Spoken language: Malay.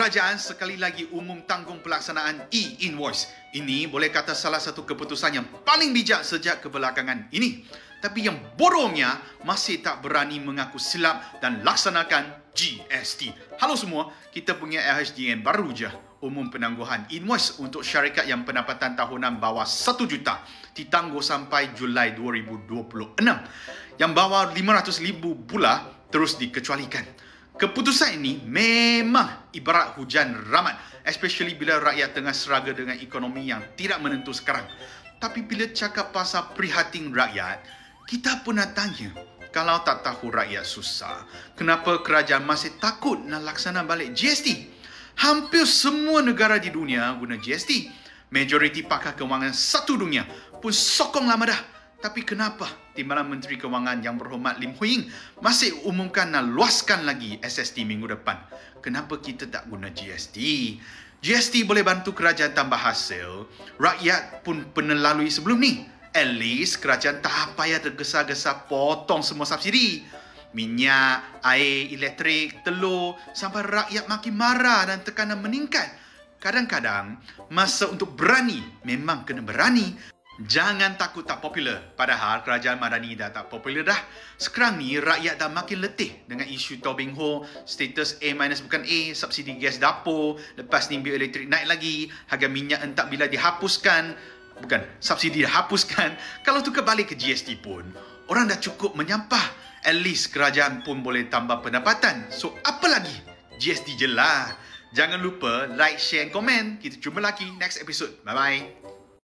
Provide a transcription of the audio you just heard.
kerajaan sekali lagi umum tanggung pelaksanaan e-invoice. Ini boleh kata salah satu keputusan yang paling bijak sejak kebelakangan ini. Tapi yang bodohnya masih tak berani mengaku silap dan laksanakan GST. Halo semua, kita punya LHDN baru je. Umum penangguhan invoice untuk syarikat yang pendapatan tahunan bawah 1 juta ditangguh sampai Julai 2026. Yang bawah 500,000 pula terus dikecualikan. Keputusan ini memang ibarat hujan rahmat, especially bila rakyat tengah seraga dengan ekonomi yang tidak menentu sekarang. Tapi bila cakap pasal prihatin rakyat, kita pun nak tanya, kalau tak tahu rakyat susah, kenapa kerajaan masih takut nak laksana balik GST? Hampir semua negara di dunia guna GST. Majoriti pakar kewangan satu dunia pun sokong lama dah. Tapi kenapa Timbalan Menteri Kewangan yang berhormat Lim Ho Ying masih umumkan nak luaskan lagi SST minggu depan? Kenapa kita tak guna GST? GST boleh bantu kerajaan tambah hasil. Rakyat pun pernah lalui sebelum ni. At least kerajaan tak payah tergesa-gesa potong semua subsidi. Minyak, air, elektrik, telur sampai rakyat makin marah dan tekanan meningkat. Kadang-kadang masa untuk berani memang kena berani. Jangan takut tak popular. Padahal kerajaan Madani dah tak popular dah. Sekarang ni rakyat dah makin letih dengan isu Tobing Ho, status A- bukan A, subsidi gas dapur, lepas ni bil elektrik naik lagi, harga minyak entah bila dihapuskan. Bukan, subsidi dihapuskan. Kalau tukar balik ke GST pun, orang dah cukup menyampah. At least kerajaan pun boleh tambah pendapatan. So, apa lagi? GST je lah. Jangan lupa like, share and komen. Kita jumpa lagi next episode. Bye-bye.